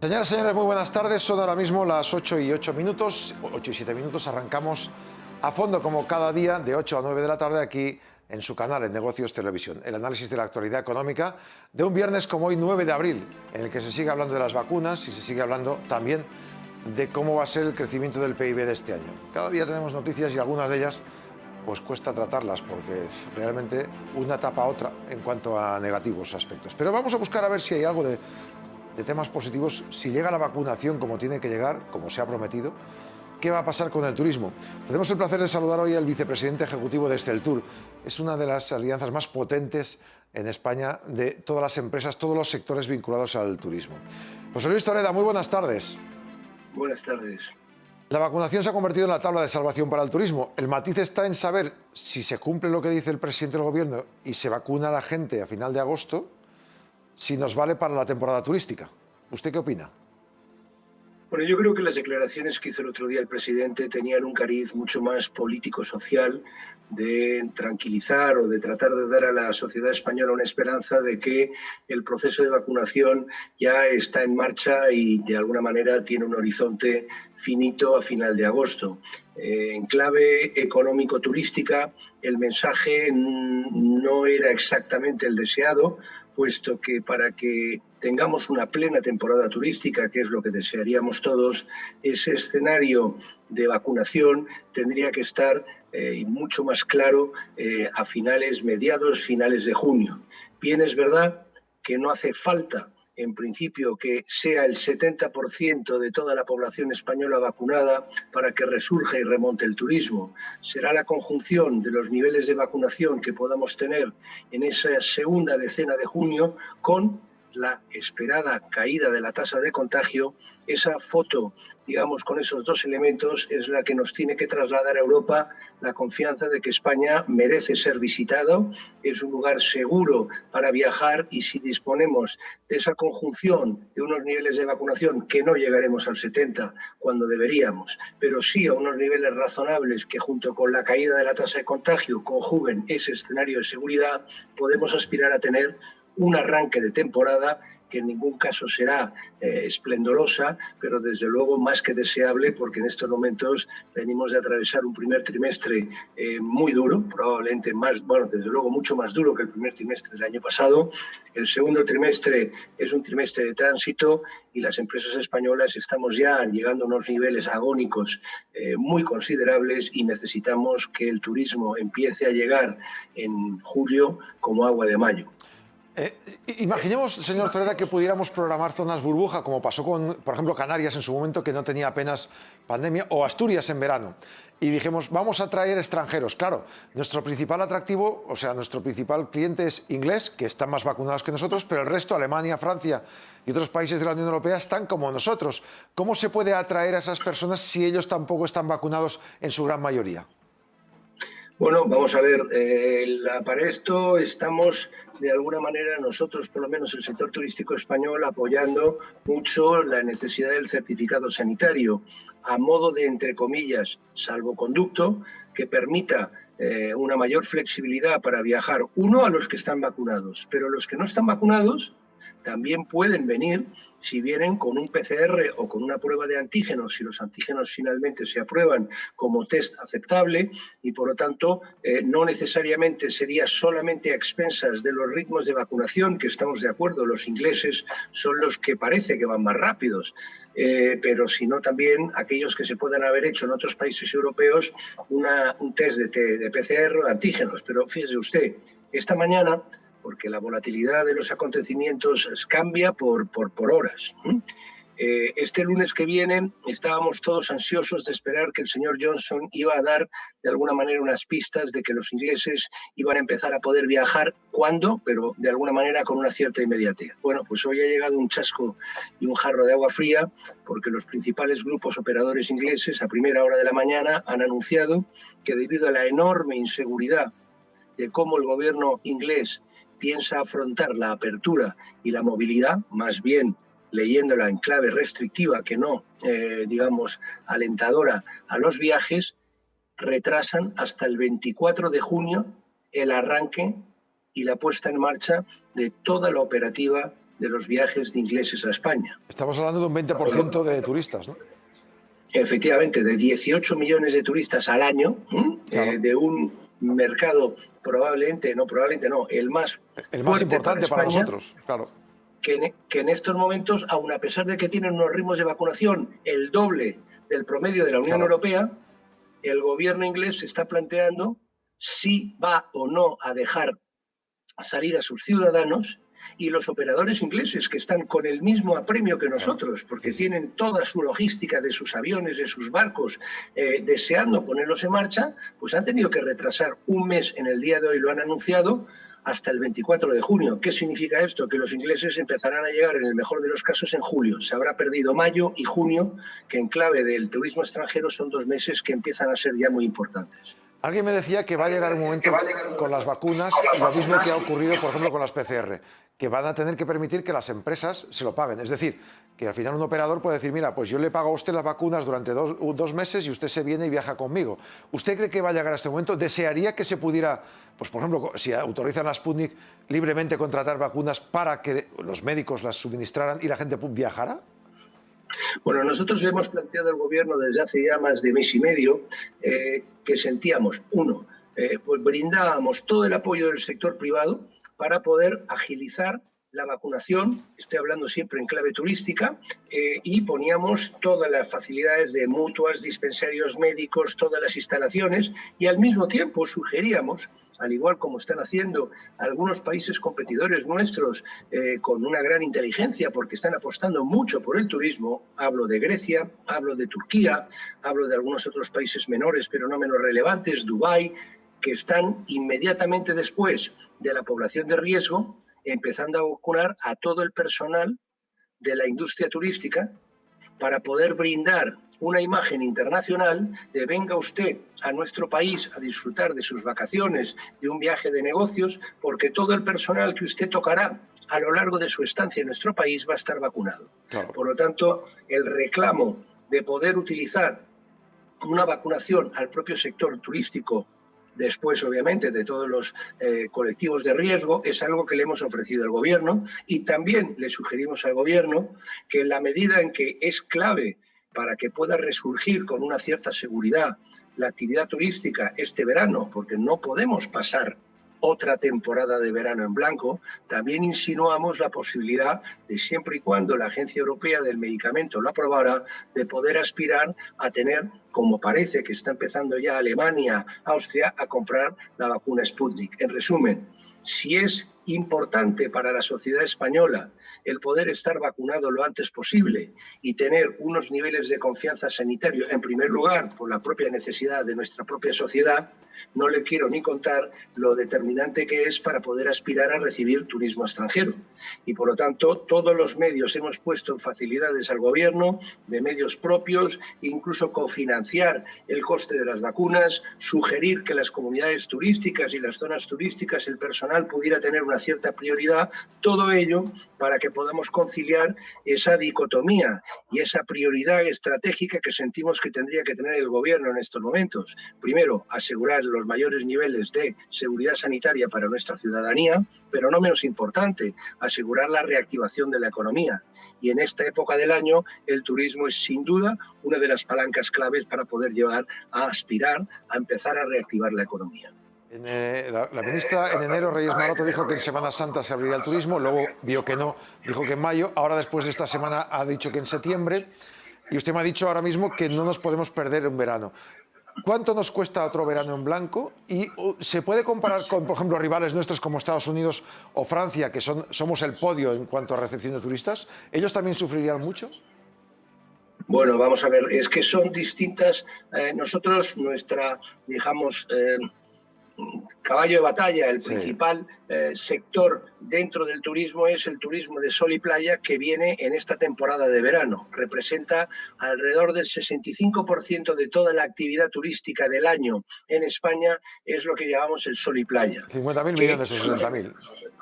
Señoras y señores, muy buenas tardes. Son ahora mismo las 8 y 8 minutos, 8 y 7 minutos. Arrancamos a fondo, como cada día, de 8 a 9 de la tarde, aquí en su canal, en Negocios Televisión. El análisis de la actualidad económica de un viernes como hoy, 9 de abril, en el que se sigue hablando de las vacunas y se sigue hablando también de cómo va a ser el crecimiento del PIB de este año. Cada día tenemos noticias y algunas de ellas pues cuesta tratarlas porque realmente una tapa a otra en cuanto a negativos aspectos. Pero vamos a buscar a ver si hay algo de temas positivos. Si llega la vacunación como tiene que llegar, como se ha prometido, ¿qué va a pasar con el turismo? Tenemos el placer de saludar hoy al vicepresidente ejecutivo de Esteltur. Es una de las alianzas más potentes en España de todas las empresas, todos los sectores vinculados al turismo. José Luis Toreda, muy buenas tardes. Buenas tardes. La vacunación se ha convertido en la tabla de salvación para el turismo. El matiz está en saber si se cumple lo que dice el presidente del gobierno y se vacuna a la gente a final de agosto, si nos vale para la temporada turística. ¿Usted qué opina? Bueno, yo creo que las declaraciones que hizo el otro día el presidente tenían un cariz mucho más político-social, de tranquilizar o de tratar de dar a la sociedad española una esperanza de que el proceso de vacunación ya está en marcha y de alguna manera tiene un horizonte finito a final de agosto. En clave económico-turística, el mensaje no era exactamente el deseado, puesto que para que tengamos una plena temporada turística, que es lo que desearíamos todos, ese escenario de vacunación tendría que estar mucho más claro a mediados, finales de junio. Bien, es verdad que no hace falta, en principio, que sea el 70% de toda la población española vacunada para que resurja y remonte el turismo. Será la conjunción de los niveles de vacunación que podamos tener en esa segunda decena de junio con la esperada caída de la tasa de contagio. Esa foto, digamos, con esos dos elementos es la que nos tiene que trasladar a Europa la confianza de que España merece ser visitado, es un lugar seguro para viajar, y si disponemos de esa conjunción de unos niveles de vacunación, que no llegaremos al 70 cuando deberíamos, pero sí a unos niveles razonables que junto con la caída de la tasa de contagio conjuguen ese escenario de seguridad, podemos aspirar a tener un arranque de temporada que en ningún caso será esplendorosa, pero desde luego más que deseable, porque en estos momentos venimos de atravesar un primer trimestre muy duro, probablemente desde luego mucho más duro que el primer trimestre del año pasado. El segundo trimestre es un trimestre de tránsito y las empresas españolas estamos ya llegando a unos niveles agónicos muy considerables, y necesitamos que el turismo empiece a llegar en julio como agua de mayo. Imaginemos, señor Toreda, que pudiéramos programar zonas burbuja, como pasó con, por ejemplo, Canarias en su momento, que no tenía apenas pandemia, o Asturias en verano. Y dijimos, vamos a traer extranjeros. Claro, nuestro principal atractivo, o sea, nuestro principal cliente es inglés, que están más vacunados que nosotros, pero el resto, Alemania, Francia y otros países de la Unión Europea, están como nosotros. ¿Cómo se puede atraer a esas personas si ellos tampoco están vacunados en su gran mayoría? Bueno, vamos a ver, para esto estamos de alguna manera nosotros, por lo menos el sector turístico español, apoyando mucho la necesidad del certificado sanitario, a modo de, entre comillas, salvoconducto, que permita una mayor flexibilidad para viajar, a los que están vacunados, pero los que no están vacunados también pueden venir si vienen con un PCR o con una prueba de antígenos, si los antígenos finalmente se aprueban como test aceptable, y por lo tanto no necesariamente sería solamente a expensas de los ritmos de vacunación, que estamos de acuerdo, los ingleses son los que parece que van más rápidos, pero sino también aquellos que se puedan haber hecho en otros países europeos un test de PCR o antígenos. Pero fíjese usted, esta mañana, porque la volatilidad de los acontecimientos cambia por horas. Este lunes que viene estábamos todos ansiosos de esperar que el señor Johnson iba a dar de alguna manera unas pistas de que los ingleses iban a empezar a poder viajar. ¿Cuándo? Pero de alguna manera con una cierta inmediatez. Bueno, pues hoy ha llegado un chasco y un jarro de agua fría, porque los principales grupos operadores ingleses a primera hora de la mañana han anunciado que, debido a la enorme inseguridad de cómo el gobierno inglés piensa afrontar la apertura y la movilidad, más bien leyéndola en clave restrictiva que no, digamos, alentadora a los viajes, retrasan hasta el 24 de junio el arranque y la puesta en marcha de toda la operativa de los viajes de ingleses a España. Estamos hablando de un 20% de turistas, ¿no? Efectivamente, de 18 millones de turistas al año, Claro. de un mercado probablemente no, el más importante para nosotros, claro. Que en estos momentos, aun a pesar de que tienen unos ritmos de vacunación el doble del promedio de la Unión Europea, el gobierno inglés se está planteando si va o no a dejar salir a sus ciudadanos, y los operadores ingleses, que están con el mismo apremio que nosotros, porque tienen toda su logística de sus aviones, de sus barcos, deseando ponerlos en marcha, pues han tenido que retrasar un mes en el día de hoy, lo han anunciado, hasta el 24 de junio. ¿Qué significa esto? Que los ingleses empezarán a llegar, en el mejor de los casos, en julio. Se habrá perdido mayo y junio, que en clave del turismo extranjero son 2 meses que empiezan a ser ya muy importantes. Alguien me decía que va a llegar un momento con las vacunas, lo mismo que ha ocurrido, por ejemplo, con las PCR, que van a tener que permitir que las empresas se lo paguen. Es decir, que al final un operador puede decir, mira, pues yo le pago a usted las vacunas durante dos meses y usted se viene y viaja conmigo. ¿Usted cree que va a llegar a este momento? ¿Desearía que se pudiera, pues por ejemplo, si autorizan a Sputnik, libremente contratar vacunas para que los médicos las suministraran y la gente viajara? Bueno, nosotros le hemos planteado al gobierno desde hace ya más de mes y medio que sentíamos, pues brindábamos todo el apoyo del sector privado para poder agilizar la vacunación, estoy hablando siempre en clave turística, y poníamos todas las facilidades de mutuas, dispensarios médicos, todas las instalaciones, y al mismo tiempo sugeríamos, al igual como están haciendo algunos países competidores nuestros con una gran inteligencia, porque están apostando mucho por el turismo, hablo de Grecia, hablo de Turquía, hablo de algunos otros países menores pero no menos relevantes, Dubái, que están inmediatamente después de la población de riesgo empezando a vacunar a todo el personal de la industria turística para poder brindar una imagen internacional de venga usted a nuestro país a disfrutar de sus vacaciones, de un viaje de negocios, porque todo el personal que usted tocará a lo largo de su estancia en nuestro país va a estar vacunado. Claro. Por lo tanto, el reclamo de poder utilizar una vacunación al propio sector turístico, después obviamente de todos los colectivos de riesgo, es algo que le hemos ofrecido al gobierno, y también le sugerimos al gobierno que en la medida en que es clave para que pueda resurgir con una cierta seguridad la actividad turística este verano, porque no podemos pasar otra temporada de verano en blanco, también insinuamos la posibilidad de, siempre y cuando la Agencia Europea del Medicamento lo aprobara, de poder aspirar a tener, como parece que está empezando ya Alemania, Austria, a comprar la vacuna Sputnik. En resumen, si es importante para la sociedad española el poder estar vacunado lo antes posible y tener unos niveles de confianza sanitario, en primer lugar, por la propia necesidad de nuestra propia sociedad, no le quiero ni contar lo determinante que es para poder aspirar a recibir turismo extranjero. Y por lo tanto, todos los medios hemos puesto facilidades al gobierno, de medios propios, incluso cofinanciar el coste de las vacunas, sugerir que las comunidades turísticas y las zonas turísticas, el personal pudiera tener una cierta prioridad, todo ello para que podamos conciliar esa dicotomía y esa prioridad estratégica que sentimos que tendría que tener el gobierno en estos momentos. Primero, asegurar los mayores niveles de seguridad sanitaria para nuestra ciudadanía, pero no menos importante, asegurar la reactivación de la economía. Y en esta época del año, el turismo es sin duda una de las palancas claves para poder llevar a aspirar a empezar a reactivar la economía. La ministra en enero, Reyes Maroto, dijo que en Semana Santa se abriría el turismo, luego vio que no, dijo que en mayo, ahora después de esta semana ha dicho que en septiembre, y usted me ha dicho ahora mismo que no nos podemos perder un verano. ¿Cuánto nos cuesta otro verano en blanco? ¿Y se puede comparar con, por ejemplo, rivales nuestros como Estados Unidos o Francia, que somos el podio en cuanto a recepción de turistas? ¿Ellos también sufrirían mucho? Bueno, vamos a ver, es que son distintas. Nosotros, nuestra, digamos, caballo de batalla, el principal sector dentro del turismo es el turismo de sol y playa, que viene en esta temporada de verano. Representa alrededor del 65% de toda la actividad turística del año en España, es lo que llamamos el sol y playa. 50.000 millones o 60.000.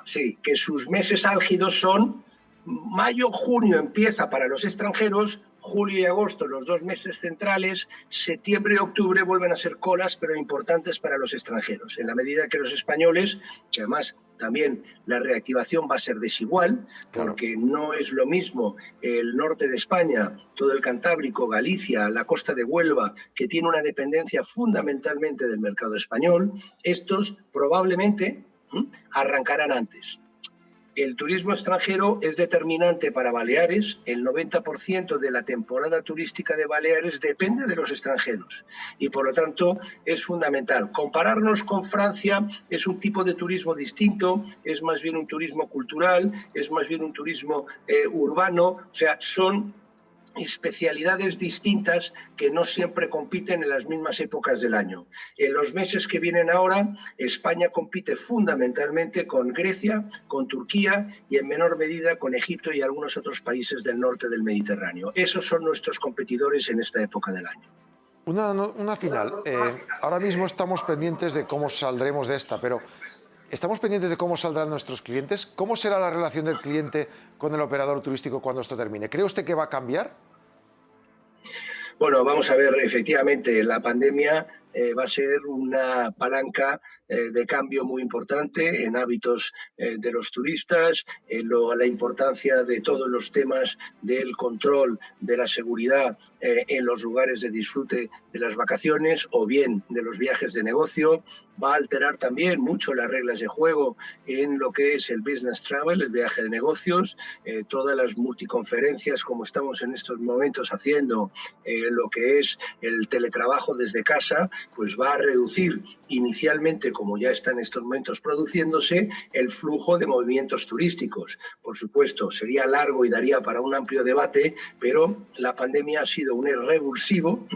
Sí, que sus meses álgidos son mayo, junio empieza para los extranjeros, julio y agosto, los 2 meses centrales, septiembre y octubre vuelven a ser colas, pero importantes para los extranjeros. En la medida que los españoles, que además también la reactivación va a ser desigual, porque no es lo mismo el norte de España, todo el Cantábrico, Galicia, la costa de Huelva, que tiene una dependencia fundamentalmente del mercado español, estos probablemente arrancarán antes. El turismo extranjero es determinante para Baleares. El 90% de la temporada turística de Baleares depende de los extranjeros y, por lo tanto, es fundamental. Compararnos con Francia es un tipo de turismo distinto, es más bien un turismo cultural, es más bien un turismo urbano, o sea, son especialidades distintas que no siempre compiten en las mismas épocas del año. En los meses que vienen ahora, España compite fundamentalmente con Grecia, con Turquía y en menor medida con Egipto y algunos otros países del norte del Mediterráneo. Esos son nuestros competidores en esta época del año. Una final. Ahora mismo estamos pendientes de cómo saldremos de esta, pero ¿estamos pendientes de cómo saldrán nuestros clientes? ¿Cómo será la relación del cliente con el operador turístico cuando esto termine? ¿Cree usted que va a cambiar? Bueno, vamos a ver, efectivamente, la pandemia va a ser una palanca de cambio muy importante en hábitos de los turistas, la importancia de todos los temas del control de la seguridad en los lugares de disfrute de las vacaciones o bien de los viajes de negocio. Va a alterar también mucho las reglas de juego en lo que es el business travel, el viaje de negocios, todas las multiconferencias como estamos en estos momentos haciendo, lo que es el teletrabajo desde casa, pues va a reducir inicialmente, como ya está en estos momentos produciéndose, el flujo de movimientos turísticos. Por supuesto, sería largo y daría para un amplio debate, pero la pandemia ha sido un revulsivo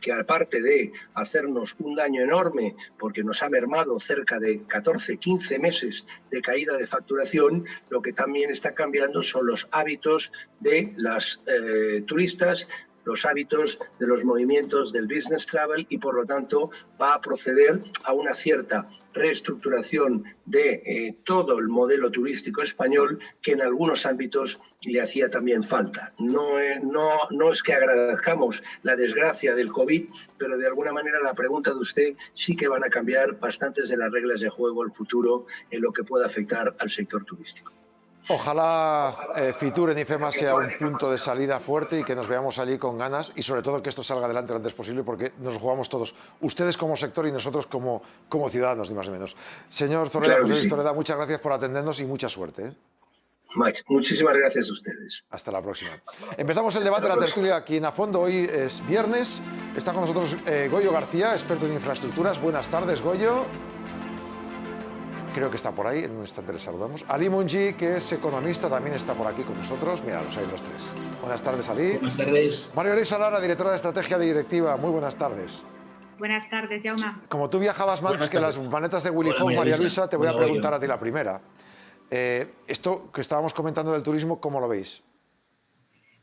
que, aparte de hacernos un daño enorme porque nos ha mermado cerca de 14, 15 meses de caída de facturación, lo que también está cambiando son los hábitos de las turistas, los hábitos de los movimientos del business travel y, por lo tanto, va a proceder a una cierta reestructuración de todo el modelo turístico español que en algunos ámbitos le hacía también falta. No es que agradezcamos la desgracia del COVID, pero de alguna manera la pregunta de usted sí que van a cambiar bastantes de las reglas de juego al futuro en lo que pueda afectar al sector turístico. Ojalá Fitur en IFEMA sea un punto de salida fuerte y que nos veamos allí con ganas y sobre todo que esto salga adelante lo antes posible porque nos lo jugamos todos, ustedes como sector y nosotros como ciudadanos, ni más ni menos. Señor Zorreda, Claro José Luis sí. Zorreda, muchas gracias por atendernos y mucha suerte. Max, muchísimas gracias a ustedes. Hasta la próxima. Empezamos el debate de la tertulia aquí en A Fondo. Hoy es viernes. Está con nosotros Goyo García, experto en infraestructuras. Buenas tardes, Goyo. Creo que está por ahí, en un instante les saludamos. Ali Mungi, que es economista, también está por aquí con nosotros. Míralos ahí los tres. Buenas tardes, Ali. Buenas tardes. María Luisa Lara, directora de Estrategia de Directiva. Muy buenas tardes. Buenas tardes, Jaume. Como tú viajabas más que las maletas de Willy Fogg, María Luisa, te voy a preguntar a ti la primera. Esto que estábamos comentando del turismo, ¿cómo lo veis?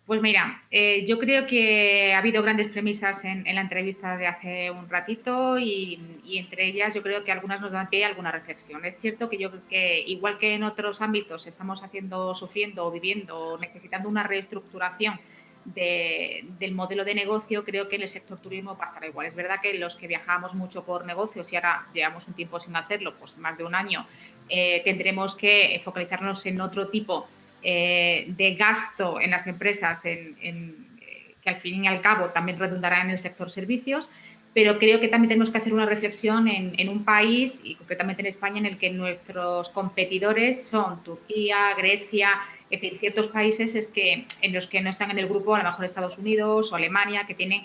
Pues mira, yo creo que ha habido grandes premisas en la entrevista de hace un ratito y entre ellas yo creo que algunas nos dan pie a alguna reflexión. Es cierto que yo creo que igual que en otros ámbitos estamos sufriendo o viviendo o necesitando una reestructuración del modelo de negocio, creo que en el sector turismo pasará igual. Es verdad que los que viajamos mucho por negocios y ahora llevamos un tiempo sin hacerlo, pues más de un año, tendremos que focalizarnos en otro tipo de gasto en las empresas que al fin y al cabo también redundará en el sector servicios, pero creo que también tenemos que hacer una reflexión en un país y concretamente en España en el que nuestros competidores son Turquía, Grecia, es decir, ciertos países en los que no están en el grupo, a lo mejor Estados Unidos o Alemania, que tienen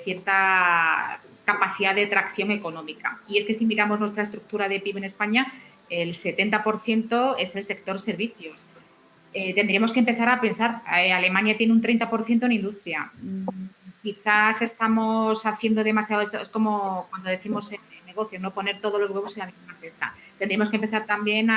cierta capacidad de tracción económica. Y es que si miramos nuestra estructura de PIB en España, el 70% es el sector servicios. Tendríamos que empezar a pensar, Alemania tiene un 30% en industria. Quizás estamos haciendo demasiado esto, es como cuando decimos en negocio, no poner todos los huevos en la misma cesta. Tendríamos que empezar también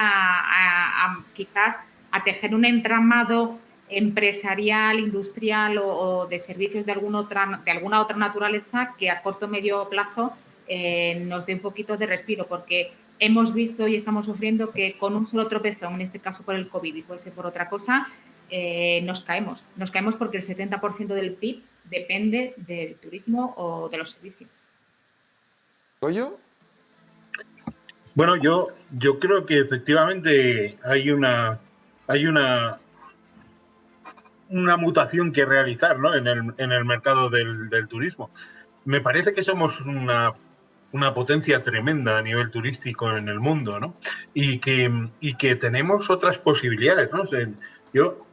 quizás a tejer un entramado empresarial, industrial o de servicios de alguna otra naturaleza que a corto o medio plazo nos dé un poquito de respiro, porque hemos visto y estamos sufriendo que con un solo tropezón, en este caso por el COVID y puede ser por otra cosa, nos caemos. Nos caemos porque el 70% del PIB depende del turismo o de los servicios. ¿Goyo? Bueno, yo creo que efectivamente hay una mutación que realizar, ¿no?, en el mercado del turismo. Me parece que somos una potencia tremenda a nivel turístico en el mundo, ¿no? Y que tenemos otras posibilidades, ¿no? O sea, yo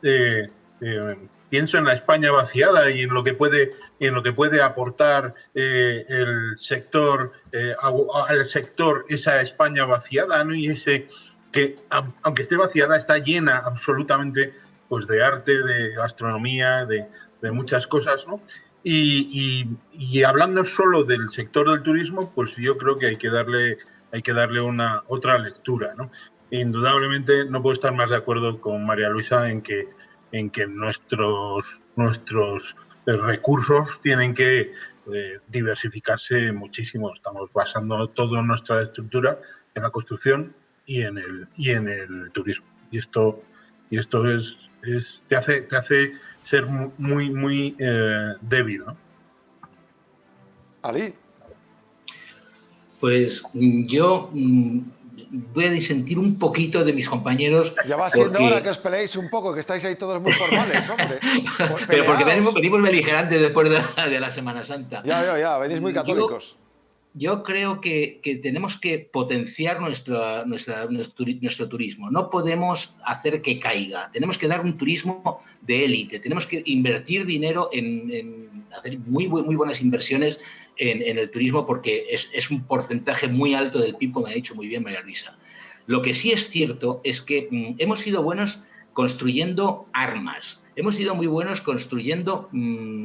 pienso en la España vaciada y en lo que puede aportar el sector al sector esa España vaciada, ¿no? Y ese que, aunque esté vaciada, está llena absolutamente, pues, de arte, de gastronomía, de muchas cosas, ¿no? Y hablando solo del sector del turismo, pues yo creo que hay que darle otra lectura, ¿no? Indudablemente no puedo estar más de acuerdo con María Luisa en que nuestros recursos tienen que diversificarse muchísimo. Estamos basando toda nuestra estructura en la construcción y en el turismo. Y esto te hace ser muy débil, ¿no? Ali. Pues yo voy a disentir un poquito de mis compañeros. Ya va siendo hora que os peleéis un poco, que estáis ahí todos muy formales, hombre. Pero porque venimos beligerantes después de la Semana Santa. Ya, venís muy católicos. Yo creo que tenemos que potenciar nuestro turismo. No podemos hacer que caiga. Tenemos que dar un turismo de élite. Tenemos que invertir dinero en hacer muy buenas inversiones en el turismo, porque es un porcentaje muy alto del PIB, como ha dicho muy bien María Luisa. Lo que sí es cierto es que hemos sido buenos construyendo armas. Hemos sido muy buenos construyendo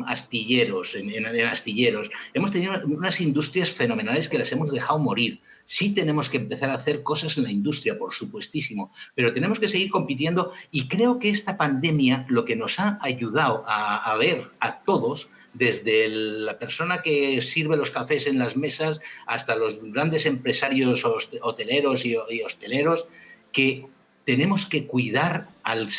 astilleros, en astilleros. Hemos tenido unas industrias fenomenales que las hemos dejado morir. Sí tenemos que empezar a hacer cosas en la industria, por supuestísimo, pero tenemos que seguir compitiendo, y creo que esta pandemia lo que nos ha ayudado a ver a todos, desde la persona que sirve los cafés en las mesas hasta los grandes empresarios hoteleros y hosteleros, que tenemos que cuidar al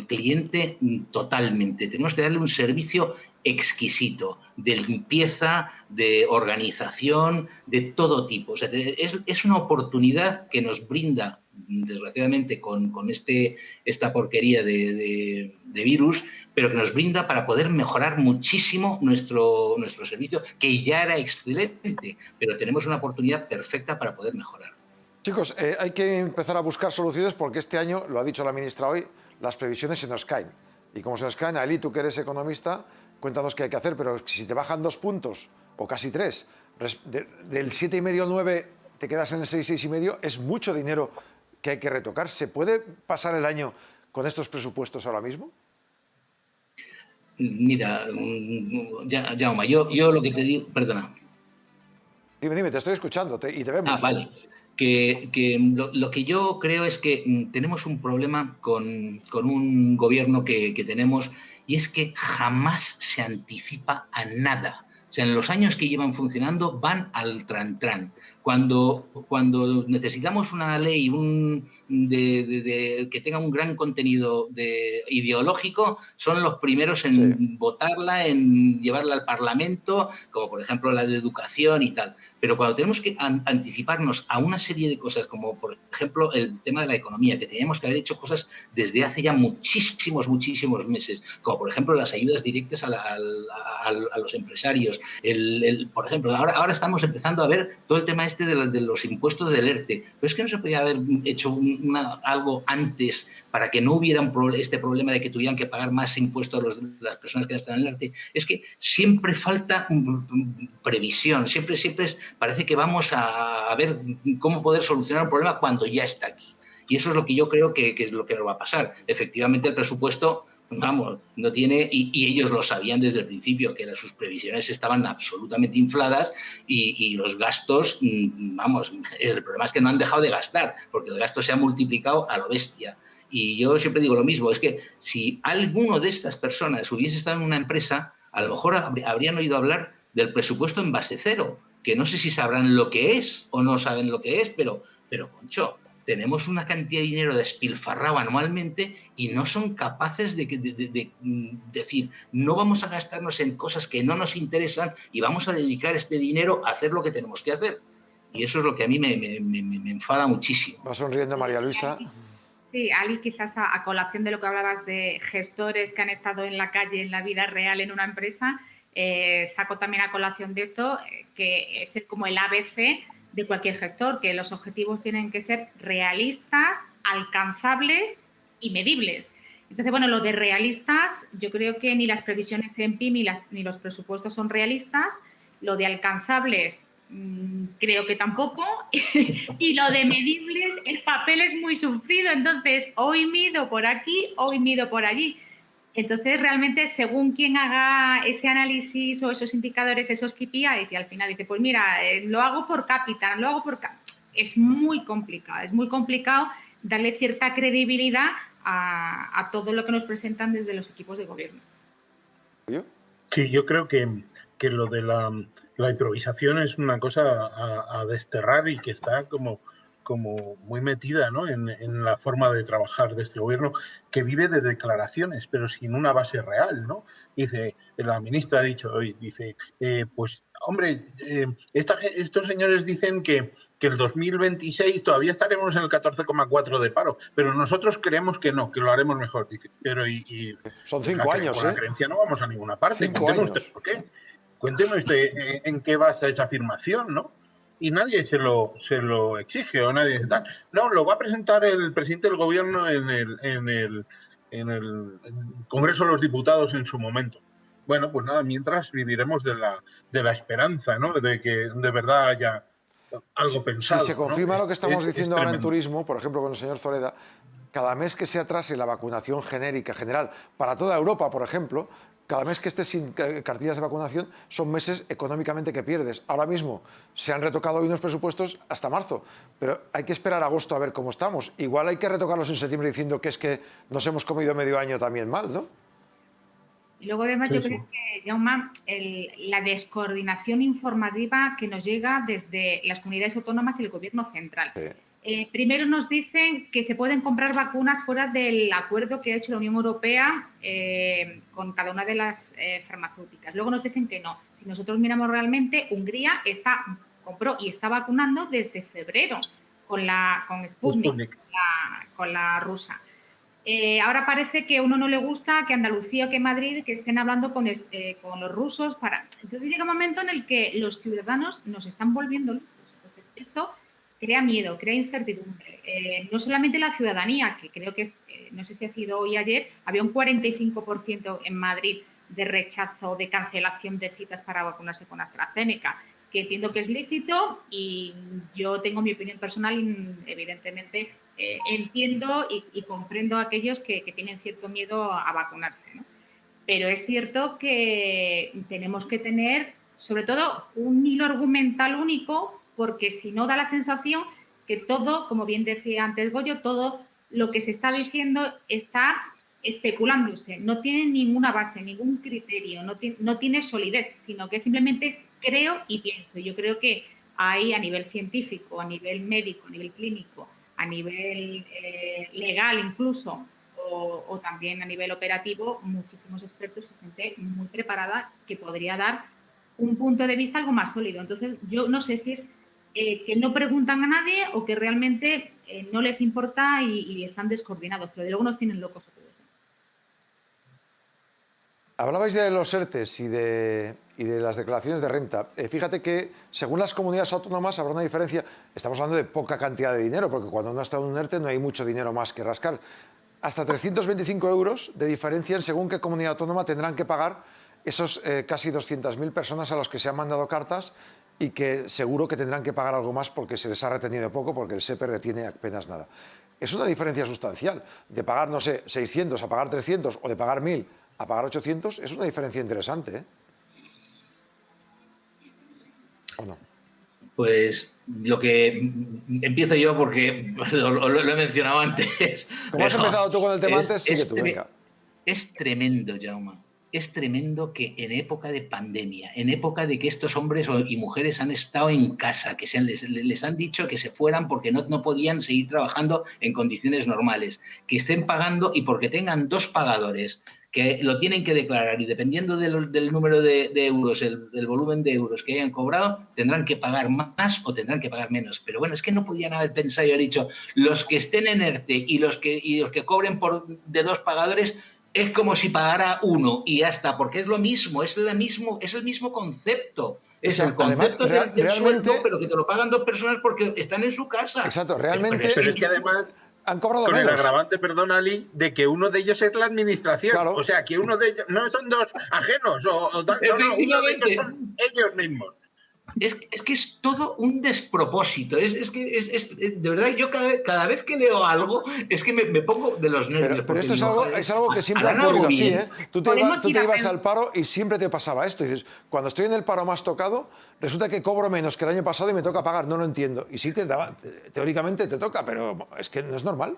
cliente totalmente. Tenemos que darle un servicio exquisito, de limpieza, de organización, de todo tipo. O sea, es una oportunidad que nos brinda, desgraciadamente, con esta porquería de virus, pero que nos brinda para poder mejorar muchísimo nuestro servicio, que ya era excelente, pero tenemos una oportunidad perfecta para poder mejorar. Chicos, hay que empezar a buscar soluciones, porque este año, lo ha dicho la ministra hoy, las previsiones se nos caen. Y como se nos caen, Ali, tú que eres economista, cuéntanos qué hay que hacer, pero si te bajan 2 puntos, o casi 3, del 7,5 al 9 te quedas en el 6, 6,5, es mucho dinero que hay que retocar. ¿Se puede pasar el año con estos presupuestos ahora mismo? Mira, Jaume, yo lo que te digo... Perdona. Dime, te estoy escuchando y te vemos. Vale. Lo que yo creo es que tenemos un problema con un gobierno que tenemos, y es que jamás se anticipa a nada. O sea, en los años que llevan funcionando van al tran-tran. Cuando necesitamos una ley que tenga un gran contenido ideológico, son los primeros en votarla, en llevarla al Parlamento, como por ejemplo la de educación y tal. Pero cuando tenemos que anticiparnos a una serie de cosas, como por ejemplo el tema de la economía, que teníamos que haber hecho cosas desde hace ya muchísimos meses, como por ejemplo las ayudas directas a los empresarios. Por ejemplo, ahora estamos empezando a ver todo el tema de los impuestos del ERTE, pero es que no se podía haber hecho algo antes para que no hubiera este problema de que tuvieran que pagar más impuestos las personas que están en el ERTE. Es que siempre falta previsión, siempre parece que vamos a ver cómo poder solucionar un problema cuando ya está aquí. Y eso es lo que yo creo que es lo que nos va a pasar. Efectivamente, el presupuesto, no tiene, y ellos lo sabían desde el principio, que sus previsiones estaban absolutamente infladas, y los gastos, el problema es que no han dejado de gastar, porque el gasto se ha multiplicado a lo bestia. Y yo siempre digo lo mismo, es que si alguno de estas personas hubiese estado en una empresa, a lo mejor habrían oído hablar del presupuesto en base cero, que no sé si sabrán lo que es o no saben lo que es, pero Concho, tenemos una cantidad de dinero despilfarrado anualmente y no son capaces de decir, no vamos a gastarnos en cosas que no nos interesan y vamos a dedicar este dinero a hacer lo que tenemos que hacer. Y eso es lo que a mí me enfada muchísimo. Va sonriendo María Luisa. Sí, Ali, quizás a colación de lo que hablabas de gestores que han estado en la calle, en la vida real, en una empresa, saco también a colación de esto, que es como el ABC de cualquier gestor, que los objetivos tienen que ser realistas, alcanzables y medibles. Entonces, bueno, lo de realistas, yo creo que ni las previsiones en PIB ni los presupuestos son realistas. Lo de alcanzables, creo que tampoco. Y lo de medibles, el papel es muy sufrido. Entonces, hoy mido por aquí, hoy mido por allí. Entonces, realmente, según quien haga ese análisis o esos indicadores, esos KPIs, y al final dice, pues mira, lo hago por cápita, lo hago por... Es muy complicado darle cierta credibilidad a todo lo que nos presentan desde los equipos de gobierno. Sí, yo creo que lo de la improvisación es una cosa a desterrar y que está como muy metida, ¿no?, en la forma de trabajar de este gobierno, que vive de declaraciones, pero sin una base real, ¿no? Dice, la ministra ha dicho hoy, dice, pues, hombre, estos señores dicen que el 2026 todavía estaremos en el 14,4 de paro, pero nosotros creemos que no, que lo haremos mejor. Dice, pero son 5 años, con la creencia no vamos a ninguna parte. 5 años. Usted por qué. Cuénteme usted en qué basa esa afirmación, ¿no? Y nadie se lo exige o nadie dice tal. No, lo va a presentar el presidente del gobierno en el Congreso de los Diputados en su momento. Bueno, pues nada, mientras viviremos de la esperanza, ¿no?, de que de verdad haya algo pensado. Si se confirma, ¿no?, lo que estamos diciendo ahora en tremendo. turismo, por ejemplo, con el señor Zoreda, cada mes que se atrase la vacunación genérica general para toda Europa, por ejemplo, cada mes que estés sin cartillas de vacunación son meses económicamente que pierdes. Ahora mismo se han retocado hoy unos presupuestos hasta marzo, pero hay que esperar a agosto a ver cómo estamos. Igual hay que retocarlos en septiembre diciendo que es que nos hemos comido medio año también mal, ¿no? Y luego, además, yo creo que, Jaume, la descoordinación informativa que nos llega desde las comunidades autónomas y el Gobierno central. Sí. Primero nos dicen que se pueden comprar vacunas fuera del acuerdo que ha hecho la Unión Europea con cada una de las farmacéuticas. Luego nos dicen que no. Si nosotros miramos realmente, Hungría compró y está vacunando desde febrero con Sputnik, con la rusa. Ahora parece que a uno no le gusta que Andalucía o que Madrid que estén hablando con los rusos. Entonces llega un momento en el que los ciudadanos nos están volviendo locos. Entonces esto crea miedo, crea incertidumbre. No solamente la ciudadanía, que creo que, no sé si ha sido hoy o ayer, había un 45% en Madrid de rechazo, de cancelación de citas para vacunarse con AstraZeneca, que entiendo que es lícito y yo tengo mi opinión personal y evidentemente entiendo y comprendo a aquellos que tienen cierto miedo a vacunarse, ¿no? Pero es cierto que tenemos que tener, sobre todo, un hilo argumental único, porque si no da la sensación que todo, como bien decía antes Goyo, todo lo que se está diciendo está especulándose, no tiene ninguna base, ningún criterio, no tiene solidez, sino que simplemente creo y pienso. Yo creo que hay a nivel científico, a nivel médico, a nivel clínico, a nivel legal incluso, o también a nivel operativo, muchísimos expertos y gente muy preparada que podría dar un punto de vista algo más sólido. Entonces, yo no sé si es que no preguntan a nadie o que realmente no les importa y están descoordinados, pero luego nos tienen locos a todos. Hablabais de los ERTEs y de las declaraciones de renta. Fíjate que, según las comunidades autónomas, habrá una diferencia. Estamos hablando de poca cantidad de dinero, porque cuando uno está en un ERTE no hay mucho dinero más que rascar. Hasta 325 euros de diferencia en según qué comunidad autónoma tendrán que pagar esos casi 200.000 personas a los que se han mandado cartas y que seguro que tendrán que pagar algo más porque se les ha retenido poco, porque el SEPE retiene apenas nada. Es una diferencia sustancial. De pagar, no sé, 600 a pagar 300 o de pagar 1.000 a pagar 800, es una diferencia interesante, ¿eh? ¿O no? Pues lo que empiezo yo porque lo he mencionado antes. Como has empezado tú con el tema antes, sigue tú, venga. Es tremendo, Jaume. es tremendo que en época de pandemia, en época de que estos hombres y mujeres han estado en casa, que les han dicho que se fueran porque no podían seguir trabajando en condiciones normales, que estén pagando y porque tengan 2 pagadores, que lo tienen que declarar y dependiendo del número de euros, el volumen de euros que hayan cobrado, tendrán que pagar más o tendrán que pagar menos. Pero bueno, es que no podían haber pensado y haber dicho, los que estén en ERTE y los que cobren de 2 pagadores, es como si pagara 1 y ya está, porque es lo mismo, es el mismo concepto. Es el concepto del sueldo, pero que te lo pagan 2 personas porque están en su casa. Exacto, realmente. Pero es que además han cobrado con menos. El agravante, perdón, Ali, de que uno de ellos es la administración. Claro. O sea, que uno de ellos no son 2 ajenos, uno de ellos son ellos mismos. Es que es todo un despropósito. Es de verdad, yo cada vez que leo algo, es que me pongo de los nervios. Pero esto es algo que siempre ha ocurrido así, ¿eh? Tú te ibas al paro y siempre te pasaba esto. Y dices, cuando estoy en el paro más tocado, resulta que cobro menos que el año pasado y me toca pagar. No lo entiendo. Y sí, teóricamente te toca, pero es que no es normal.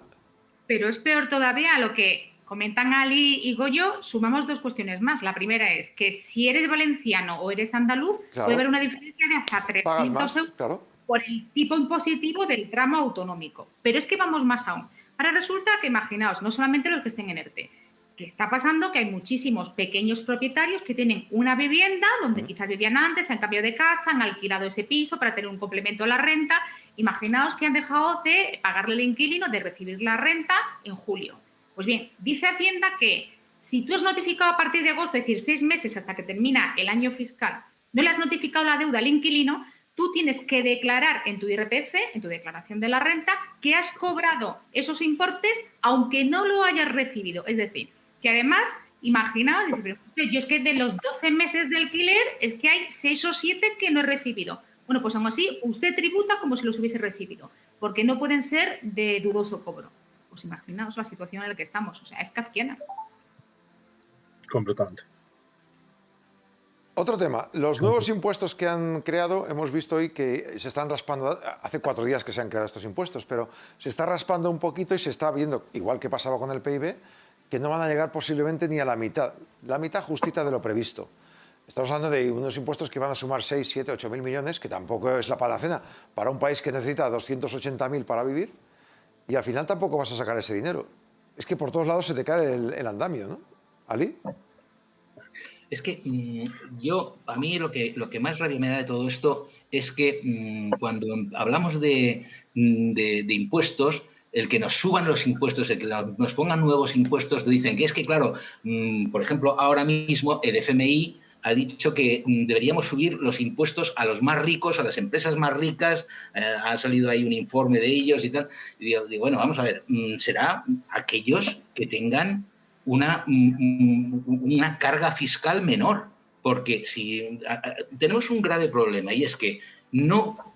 Pero es peor todavía a lo que comentan Ali y Goyo, sumamos 2 cuestiones más. La primera es que si eres valenciano o eres andaluz, puede haber una diferencia de hasta 300 euros por el tipo impositivo del tramo autonómico. Pero es que vamos más aún. Ahora resulta que, imaginaos, no solamente los que estén en ERTE, que está pasando que hay muchísimos pequeños propietarios que tienen una vivienda donde quizás vivían antes, han cambiado de casa, han alquilado ese piso para tener un complemento a la renta. Imaginaos que han dejado de pagarle al inquilino, de recibir la renta en julio. Pues bien, dice Hacienda que si tú has notificado a partir de agosto, es decir, 6 meses hasta que termina el año fiscal, no le has notificado la deuda al inquilino, tú tienes que declarar en tu IRPF, en tu declaración de la renta, que has cobrado esos importes aunque no lo hayas recibido. Es decir, que además, imaginaos, yo es que de los 12 meses de alquiler es que hay 6 o 7 que no he recibido. Bueno, pues aún así, usted tributa como si los hubiese recibido, porque no pueden ser de dudoso cobro. Pues imaginaos la situación en la que estamos, o sea, es kafkiana. Completamente. Otro tema, los nuevos impuestos que han creado, hemos visto hoy que se están raspando, hace 4 días que se han creado estos impuestos, pero se está raspando un poquito y se está viendo, igual que pasaba con el PIB, que no van a llegar posiblemente ni a la mitad justita de lo previsto. Estamos hablando de unos impuestos que van a sumar 6, 7, 8.000 millones, que tampoco es la panacea para un país que necesita 280.000 para vivir, y al final tampoco vas a sacar ese dinero. Es que por todos lados se te cae el andamio, ¿no? ¿Ali? Es que a mí lo que más rabia me da de todo esto es que cuando hablamos de impuestos, el que nos suban los impuestos, el que nos pongan nuevos impuestos, dicen que es que, claro, por ejemplo, ahora mismo el FMI ha dicho que deberíamos subir los impuestos a los más ricos, a las empresas más ricas, ha salido ahí un informe de ellos y tal. Y digo, bueno, vamos a ver, será aquellos que tengan una carga fiscal menor, porque si tenemos un grave problema y es que no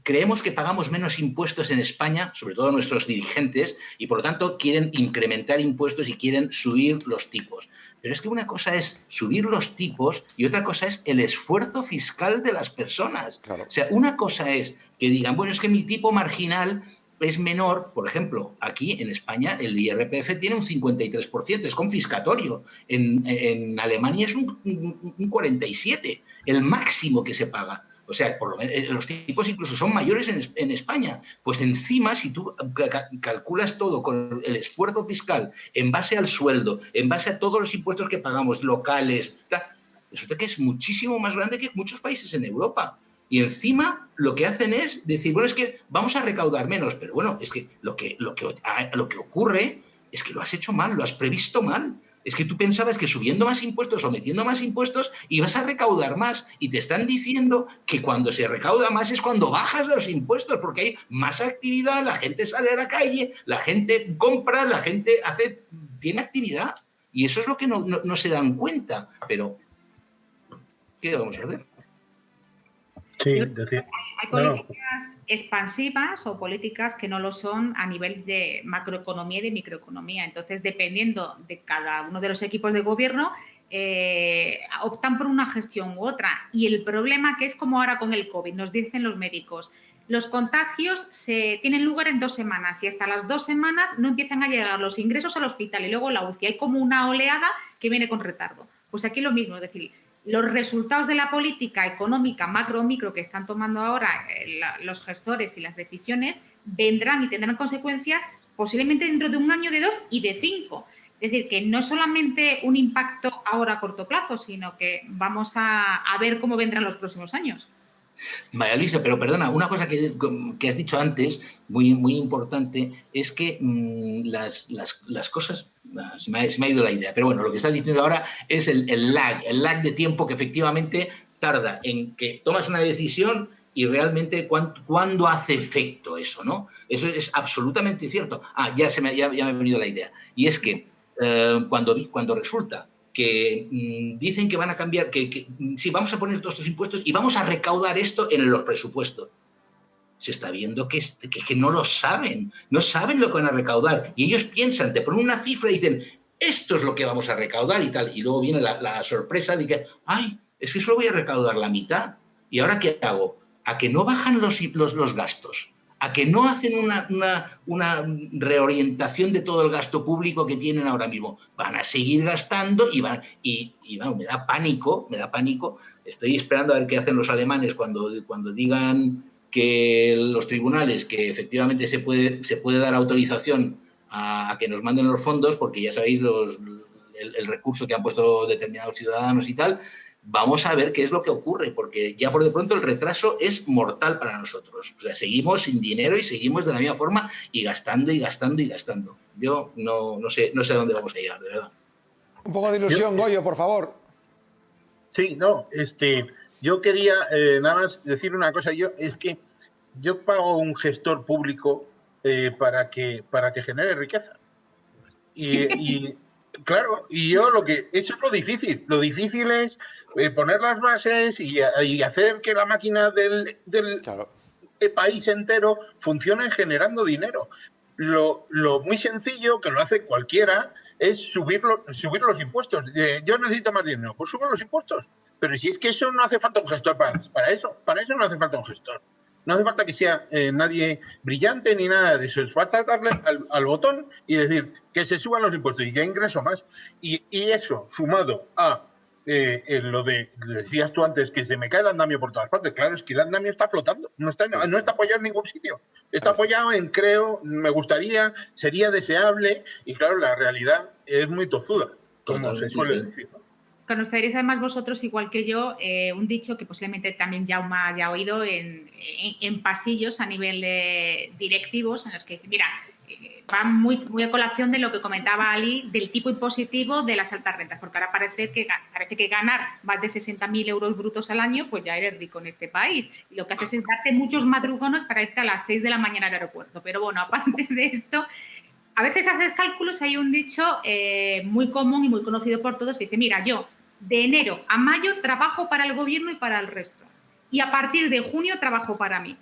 creemos que pagamos menos impuestos en España, sobre todo nuestros dirigentes, y por lo tanto quieren incrementar impuestos y quieren subir los tipos. Pero es que una cosa es subir los tipos y otra cosa es el esfuerzo fiscal de las personas. Claro. O sea, una cosa es que digan, bueno, es que mi tipo marginal es menor, por ejemplo, aquí en España el IRPF tiene un 53%, es confiscatorio. En Alemania es un 47%, el máximo que se paga. O sea, por lo menos, los tipos incluso son mayores en España. Pues encima, si tú calculas todo con el esfuerzo fiscal en base al sueldo, en base a todos los impuestos que pagamos, locales, resulta que es muchísimo más grande que muchos países en Europa. Y encima lo que hacen es decir, bueno, es que vamos a recaudar menos. Pero bueno, es que lo que ocurre es que lo has hecho mal, lo has previsto mal. Es que tú pensabas que subiendo más impuestos o metiendo más impuestos ibas a recaudar más y te están diciendo que cuando se recauda más es cuando bajas los impuestos porque hay más actividad, la gente sale a la calle, la gente compra, la gente tiene actividad y eso es lo que no se dan cuenta. Pero, ¿qué vamos a hacer? Sí, decir. Hay políticas expansivas o políticas que no lo son a nivel de macroeconomía y de microeconomía. Entonces, dependiendo de cada uno de los equipos de gobierno, optan por una gestión u otra. Y el problema que es como ahora con el COVID, nos dicen los médicos, los contagios tienen lugar en 2 semanas y hasta las 2 semanas no empiezan a llegar los ingresos al hospital y luego la UCI. Hay como una oleada que viene con retardo. Pues aquí lo mismo, es decir, los resultados de la política económica macro o micro que están tomando ahora los gestores y las decisiones vendrán y tendrán consecuencias posiblemente dentro de 1 año, de 2 y de 5. Es decir, que no es solamente un impacto ahora a corto plazo, sino que vamos a ver cómo vendrán los próximos años. María Luisa, pero perdona, una cosa que has dicho antes, muy, muy importante, es que las cosas, se me ha ido la idea, pero bueno, lo que estás diciendo ahora es el lag de tiempo que efectivamente tarda en que tomas una decisión y realmente cuándo hace efecto eso, ¿no? Eso es absolutamente cierto. Ya me ha venido la idea. Y es que cuando resulta que dicen que van a cambiar, que sí, vamos a poner todos estos impuestos y vamos a recaudar esto en los presupuestos. Se está viendo que no lo saben, no saben lo que van a recaudar. Y ellos piensan, te ponen una cifra y dicen, esto es lo que vamos a recaudar y tal. Y luego viene la sorpresa de que, ay, es que solo voy a recaudar la mitad. ¿Y ahora qué hago? A que no bajan los gastos, a que no hacen una reorientación de todo el gasto público que tienen ahora mismo. Van a seguir gastando y bueno, me da pánico. Estoy esperando a ver qué hacen los alemanes cuando digan que los tribunales, que efectivamente se puede dar autorización a que nos manden los fondos, porque ya sabéis el recurso que han puesto determinados ciudadanos y tal. Vamos a ver qué es lo que ocurre, porque ya por de pronto el retraso es mortal para nosotros. O sea, seguimos sin dinero y seguimos de la misma forma y gastando y gastando y gastando. Yo no sé a dónde vamos a llegar, de verdad. Un poco de ilusión, Goyo, por favor. Sí, no, yo quería nada más decir una cosa. Es que yo pago un gestor público para que genere riqueza. Y claro, y yo eso es lo difícil. Lo difícil es poner las bases y hacer que la máquina del claro, país entero funcione generando dinero. Lo muy sencillo, que lo hace cualquiera, es subir los impuestos. Yo necesito más dinero, pues subo los impuestos. Pero si es que eso no hace falta un gestor para eso no hace falta un gestor. No hace falta que sea nadie brillante ni nada de eso. Es falta darle al botón y decir que se suban los impuestos y que ingreso más. Y eso, sumado a lo decías tú antes, que se me cae el andamio por todas partes. Claro, es que el andamio está flotando, no está apoyado en ningún sitio. Está apoyado en creo, me gustaría, sería deseable, y claro, la realidad es muy tozuda, como se suele decir, ¿no? Conoceréis además vosotros, igual que yo, un dicho que posiblemente también Jaume haya oído en pasillos a nivel de directivos, en los que, mira, va muy a colación de lo que comentaba Ali del tipo impositivo de las altas rentas, porque ahora parece que ganar más de 60.000 euros brutos al año, pues ya eres rico en este país. Y lo que haces es darte muchos madrugones para irte a las 6 de la mañana al aeropuerto. Pero bueno, aparte de esto, a veces haces cálculos, hay un dicho muy común y muy conocido por todos que dice, mira, yo de enero a mayo trabajo para el gobierno y para el resto. Y a partir de junio trabajo para mí.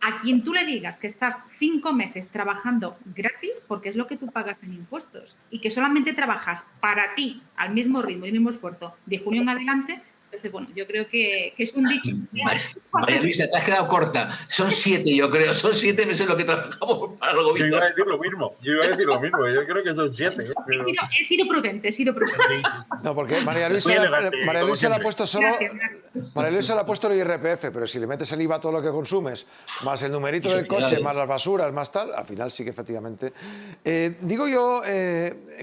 A quien tú le digas que estás 5 meses trabajando gratis, porque es lo que tú pagas en impuestos, y que solamente trabajas para ti al mismo ritmo y al mismo esfuerzo de junio en adelante, entonces, bueno, yo creo que es un dicho. María Luisa, te has quedado corta. Son 7, yo creo. Son 7 meses lo que trabajamos para el gobierno. Yo iba a decir lo mismo. Yo creo que son 7. Pero... He sido prudente. No, porque María Luisa le ha puesto solo... María Luisa le ha puesto el IRPF, pero si le metes el IVA a todo lo que consumes, más el numerito del coche, más las basuras, más tal, al final sí que efectivamente... digo yo,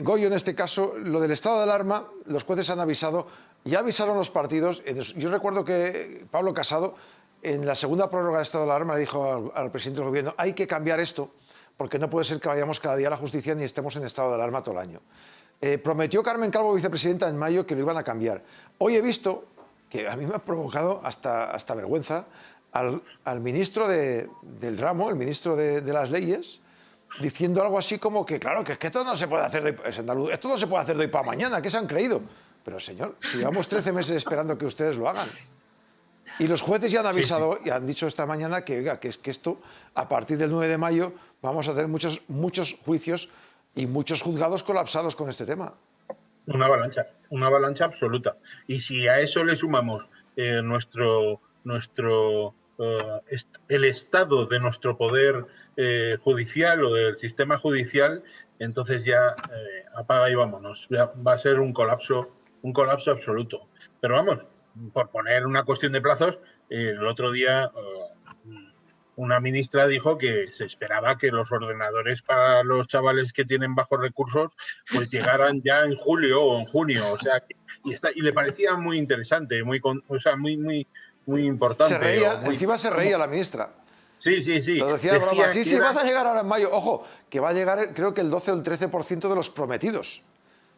Goyo, en este caso, lo del estado de alarma, los jueces han avisado... Ya avisaron los partidos. Yo recuerdo que Pablo Casado, en la segunda prórroga de estado de alarma, le dijo al presidente del gobierno, hay que cambiar esto, porque no puede ser que vayamos cada día a la justicia ni estemos en estado de alarma todo el año. Prometió Carmen Calvo, vicepresidenta, en mayo, que lo iban a cambiar. Hoy he visto, que a mí me ha provocado hasta vergüenza, al ministro del ramo, el ministro de las leyes, diciendo algo así como que, claro, que es que esto no se puede hacer esto no se puede hacer de hoy para mañana, ¿qué se han creído? Pero, señor, si llevamos 13 meses esperando que ustedes lo hagan. Y los jueces ya han avisado y han dicho esta mañana que, oiga, que es que esto, a partir del 9 de mayo, vamos a tener muchos juicios y muchos juzgados colapsados con este tema. Una avalancha absoluta. Y si a eso le sumamos el estado de nuestro poder judicial o del sistema judicial, entonces ya apaga y vámonos. Ya va a ser un colapso un colapso absoluto. Pero vamos, por poner una cuestión de plazos, el otro día una ministra dijo que se esperaba que los ordenadores para los chavales que tienen bajos recursos pues llegaran ya en julio o en junio, o sea, y le parecía muy interesante, muy importante. Se reía, encima se reía la ministra. Sí, sí, sí. Lo decía de broma. Sí, vas a llegar ahora en mayo. Ojo, que va a llegar creo que el 12 o el 13% de los prometidos.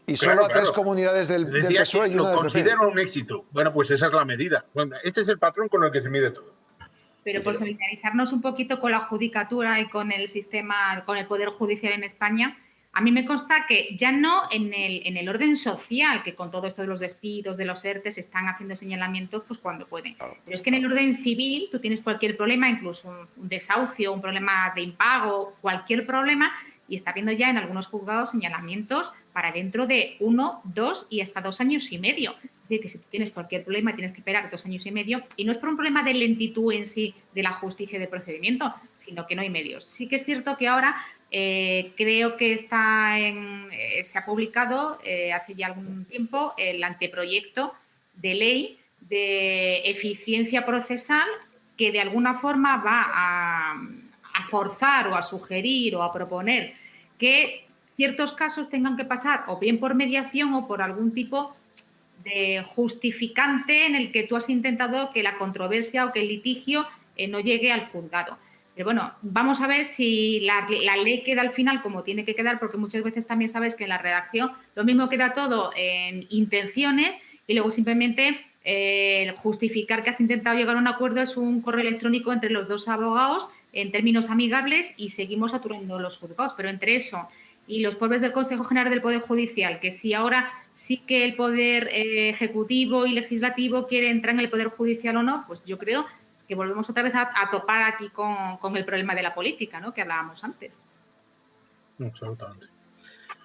Y solo a 3 comunidades del PSOE y una del PP. Lo considero un éxito. Bueno, pues esa es la medida. Bueno, este es el patrón con el que se mide todo. Pero por solidarizarnos un poquito con la judicatura y con el sistema, con el Poder Judicial en España, a mí me consta que ya no en el orden social, que con todo esto de los despidos, de los ERTE, se están haciendo señalamientos pues cuando pueden. Pero es que en el orden civil tú tienes cualquier problema, incluso un desahucio, un problema de impago, cualquier problema, y está habiendo ya en algunos juzgados señalamientos para dentro de 1, 2 y hasta 2 años y medio. Es decir, que si tú tienes cualquier problema tienes que esperar 2 años y medio, y no es por un problema de lentitud en sí de la justicia de procedimiento, sino que no hay medios. Sí que es cierto que ahora creo que se ha publicado hace ya algún tiempo el anteproyecto de ley de eficiencia procesal que de alguna forma va a forzar o a sugerir o a proponer que ciertos casos tengan que pasar o bien por mediación o por algún tipo de justificante en el que tú has intentado que la controversia o que el litigio no llegue al juzgado. Pero bueno, vamos a ver si la ley queda al final como tiene que quedar, porque muchas veces también sabes que en la redacción lo mismo queda todo en intenciones y luego simplemente justificar que has intentado llegar a un acuerdo es un correo electrónico entre los dos abogados en términos amigables y seguimos saturando los juzgados. Pero entre eso y los pobres del Consejo General del Poder Judicial, que si ahora sí que el Poder Ejecutivo y Legislativo quiere entrar en el Poder Judicial o no, pues yo creo que volvemos otra vez a topar aquí con el problema de la política, ¿no?, que hablábamos antes. Absolutamente.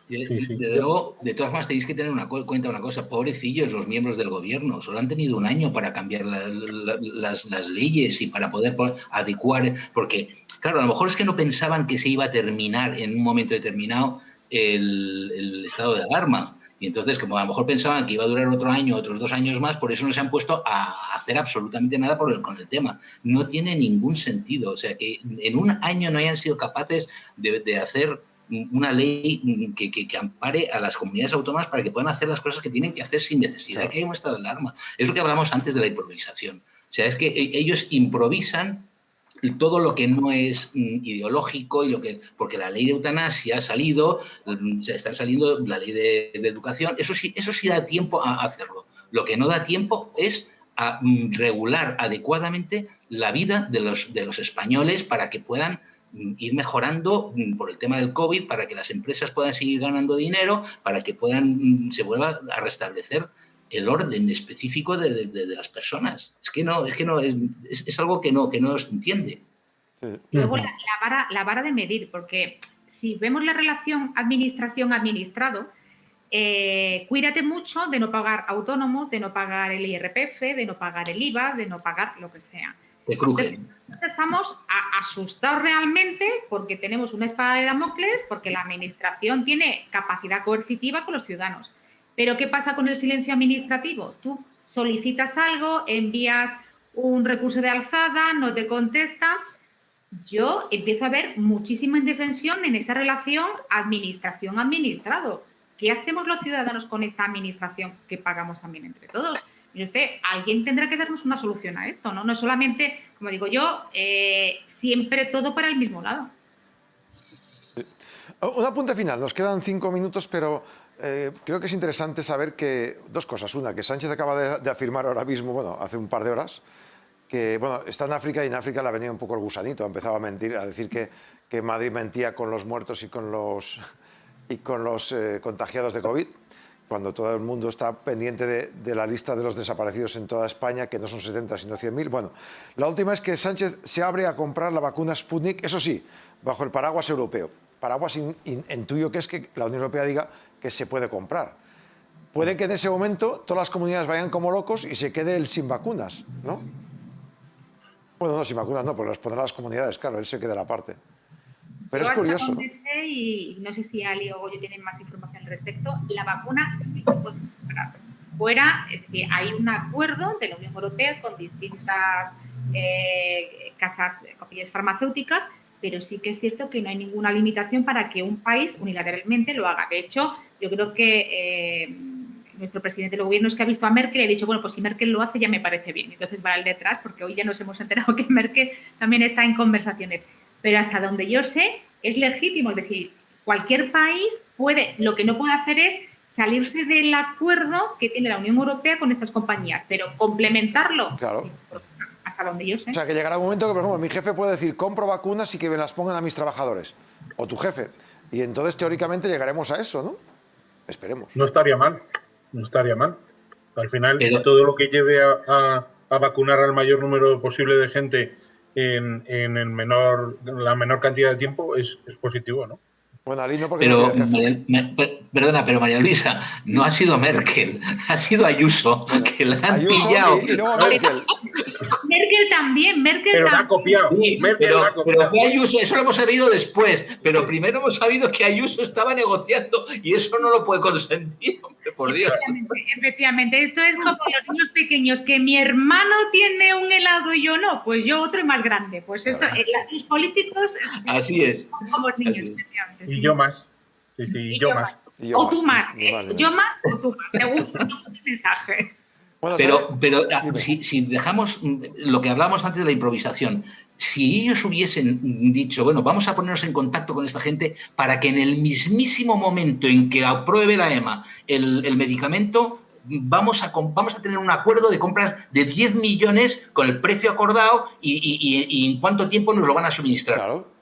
Desde luego, de todas formas, tenéis que tener en cuenta una cosa. Pobrecillos los miembros del gobierno. Solo han tenido un año para cambiar las leyes y para poder adecuar. Porque, claro, a lo mejor es que no pensaban que se iba a terminar en un momento determinado el estado de alarma. Y entonces, como a lo mejor pensaban que iba a durar otro año, otros 2 años más, por eso no se han puesto a hacer absolutamente nada con el tema. No tiene ningún sentido. O sea, que en un año no hayan sido capaces de hacer una ley que ampare a las comunidades autónomas para que puedan hacer las cosas que tienen que hacer sin necesidad de que haya un estado de alarma. Es lo que hablamos antes de la improvisación. O sea, es que ellos improvisan todo lo que no es ideológico y porque la ley de eutanasia ha salido, está saliendo la ley de educación, eso sí da tiempo a hacerlo. Lo que no da tiempo es a regular adecuadamente la vida de los españoles para que puedan ir mejorando por el tema del COVID, para que las empresas puedan seguir ganando dinero, para que se vuelva a restablecer el orden específico de las personas. Es algo que no se entiende. Y luego la vara de medir, porque si vemos la relación administración-administrado, cuídate mucho de no pagar autónomos, de no pagar el IRPF, de no pagar el IVA, de no pagar lo que sea. Entonces estamos asustados realmente porque tenemos una espada de Damocles, porque la administración tiene capacidad coercitiva con los ciudadanos. Pero ¿qué pasa con el silencio administrativo? Tú solicitas algo, envías un recurso de alzada, no te contesta. Yo empiezo a ver muchísima indefensión en esa relación administración-administrado. ¿Qué hacemos los ciudadanos con esta administración que pagamos también entre todos? Alguien tendrá que darnos una solución a esto, ¿no? No solamente, como digo yo, siempre todo para el mismo lado. Un apunte final, nos quedan 5 minutos, pero creo que es interesante saber que 2 cosas. Una, que Sánchez acaba de afirmar ahora mismo, bueno, hace un par de horas, que bueno, está en África y en África le ha venido un poco el gusanito, ha empezado a mentir, a decir que Madrid mentía con los muertos y con los contagiados de COVID, cuando todo el mundo está pendiente de la lista de los desaparecidos en toda España, que no son 70 sino 100.000. Bueno, la última es que Sánchez se abre a comprar la vacuna Sputnik, eso sí, bajo el paraguas europeo. Paraguas intuyo que es que la Unión Europea diga que se puede comprar. Puede que en ese momento todas las comunidades vayan como locos y se quede él sin vacunas, ¿no? Bueno, no, sin vacunas no, porque las pondrán las comunidades, claro, él se queda la parte. Pero es curioso, ¿no? Y no sé si Ali o Goyo tienen más información al respecto, la vacuna sí se puede comprar. fuera, es decir, hay un acuerdo de la Unión Europea con distintas casas, compañías farmacéuticas, pero sí que es cierto que no hay ninguna limitación para que un país unilateralmente lo haga. De hecho, yo creo que nuestro presidente del gobierno es que ha visto a Merkel y ha dicho, bueno, pues si Merkel lo hace ya me parece bien. Entonces va al detrás, porque hoy ya nos hemos enterado que Merkel también está en conversaciones. Pero hasta donde yo sé, es legítimo. Es decir, cualquier país puede, lo que no puede hacer es salirse del acuerdo que tiene la Unión Europea con estas compañías, pero complementarlo. Claro. Sí, hasta donde yo sé. O sea, que llegará un momento que, por ejemplo, mi jefe puede decir, compro vacunas y que me las pongan a mis trabajadores. O tu jefe. Y entonces, teóricamente, llegaremos a eso, ¿no? Esperemos. No estaría mal. No estaría mal. Al final, Pero todo lo que lleve a vacunar al mayor número posible de gente en la menor cantidad de tiempo es positivo, ¿no? Bueno, Ali, no porque Pero, no tiene jefe. perdona, pero María Luisa, no ha sido Merkel, ha sido Ayuso, que la han Ayuso pillado. y luego Merkel. Merkel también, Pero la ha copiado. Sí, Merkel la ha pero copiado. fue Ayuso, eso lo hemos sabido después, pero primero hemos sabido que Ayuso estaba negociando y eso no lo puede consentir, hombre, por Dios. Efectivamente, esto es como los niños pequeños, que mi hermano tiene un helado y yo no, pues yo otro y más grande. Pues esto, los políticos Así es. somos niños, Así es. efectivamente. Y Sí. yo más. Sí, sí, Y yo más. Y yo o más. tú más. Vale, Yo vale. más o tú más, según el mensaje. Bueno, Pero Dime. si dejamos lo que hablábamos antes de la improvisación, si ellos hubiesen dicho, bueno, vamos a ponernos en contacto con esta gente para que en el mismísimo momento en que apruebe la EMA el medicamento, vamos a tener un acuerdo de compras de 10 millones con el precio acordado y en cuánto tiempo nos lo van a suministrar. Claro.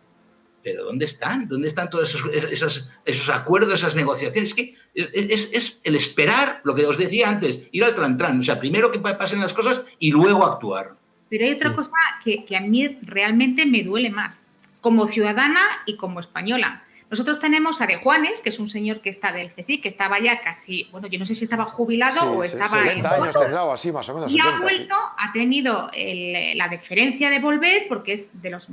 Pero ¿dónde están? ¿Dónde están todos esos acuerdos, esas negociaciones? Es que es el esperar, lo que os decía antes, ir al tran-tran. O sea, primero que pasen las cosas y luego actuar. Pero hay otra cosa que a mí realmente me duele más, como ciudadana y como española. Nosotros tenemos a De Juanes, que es un señor que está del CSIC, que estaba ya casi, bueno, yo no sé si estaba jubilado Sí, o sí, estaba 70 años tendrá o así, más o menos. y 70, ha vuelto, ha tenido la deferencia de volver, porque es de los,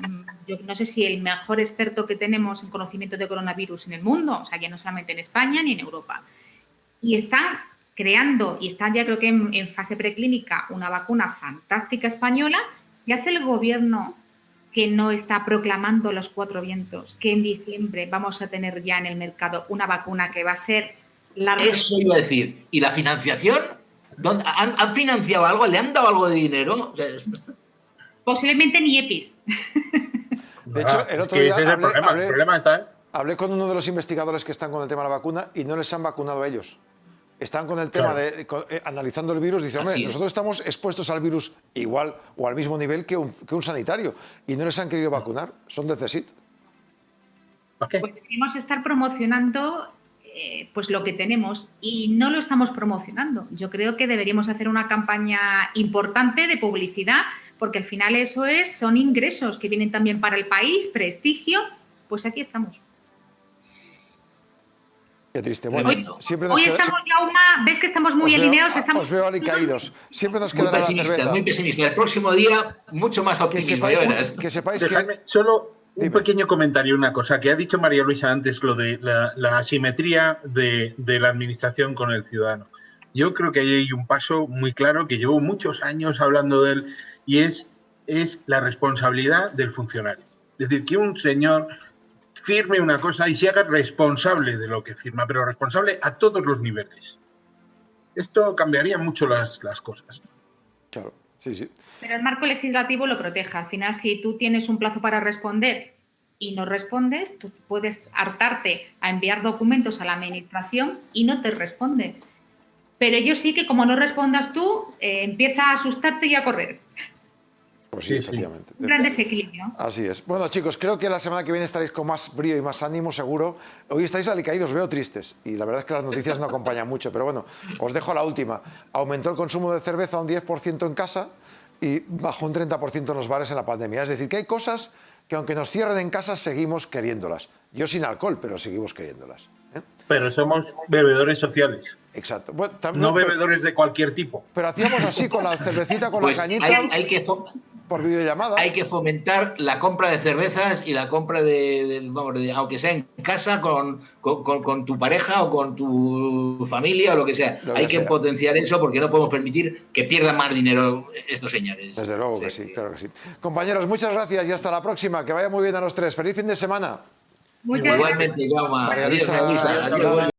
yo no sé si el mejor experto que tenemos en conocimiento de coronavirus en el mundo, o sea, ya no solamente en España ni en Europa. Y están creando, y están ya creo que en fase preclínica, una vacuna fantástica española. ¿Qué hace el gobierno que no está proclamando los cuatro vientos, que en diciembre vamos a tener ya en el mercado una vacuna que va a ser larga? Eso iba a decir. ¿Y la financiación? ¿Han financiado algo? ¿Le han dado algo de dinero? O sea, Posiblemente ni EPIs. De hecho, el es otro que día ese es el problema. El problema está. hablé con uno de los investigadores que están con el tema de la vacuna y no les han vacunado a ellos. Están con el tema de analizando el virus. Dice, hombre, nosotros estamos expuestos al virus igual o al mismo nivel que un sanitario y no les han querido vacunar. Son del CSIC. ¿Para qué? Pues deberíamos estar promocionando pues lo que tenemos y no lo estamos promocionando. Yo creo que deberíamos hacer una campaña importante de publicidad, porque al final eso son ingresos que vienen también para el país, prestigio. Pues aquí estamos. Qué triste. Bueno, siempre nos Hoy queda... estamos, Jaume, ves que estamos muy alineados. Os veo alicaídos. Siempre nos muy quedará la pesimista, cerveza. muy pesimista. El próximo día, mucho más optimismo. Que sepáis que... Dejadme solo un pequeño comentario, una cosa que ha dicho María Luisa antes, lo de la asimetría de la administración con el ciudadano. Yo creo que ahí hay un paso muy claro que llevo muchos años hablando de él y es la responsabilidad del funcionario. Es decir, que un señor firme una cosa y se haga responsable de lo que firma, pero responsable a todos los niveles. Esto cambiaría mucho las cosas. Claro, sí, sí. Pero el marco legislativo lo protege. Al final, si tú tienes un plazo para responder y no respondes, tú puedes hartarte a enviar documentos a la administración y no te responde. Pero yo sí que como no respondas tú, empieza a asustarte y a correr. Pues sí, efectivamente. Un gran desequilibrio. Así es. Bueno, chicos, creo que la semana que viene estaréis con más brío y más ánimo, seguro. Hoy estáis alicaídos, veo tristes. Y la verdad es que las noticias no acompañan mucho. Pero bueno, os dejo la última. Aumentó el consumo de cerveza un 10% en casa y bajó un 30% en los bares en la pandemia. Es decir, que hay cosas que aunque nos cierren en casa, seguimos queriéndolas. Yo sin alcohol, pero seguimos queriéndolas. Pero somos bebedores sociales. Exacto. Bueno, también, no bebedores de cualquier tipo. Pero hacíamos así, con la cervecita, con pues la cañita. hay que por videollamada. Hay que fomentar la compra de cervezas y la compra aunque sea en casa, con tu pareja o con tu familia o lo que sea. Hay que potenciar eso porque no podemos permitir que pierdan más dinero estos señores. Desde luego que sí, claro que sí. Compañeros, muchas gracias y hasta la próxima. Que vaya muy bien a los tres. Feliz fin de semana. Muchas Igualmente, Jaume. María Adiós, Luisa. María Luisa. Adiós.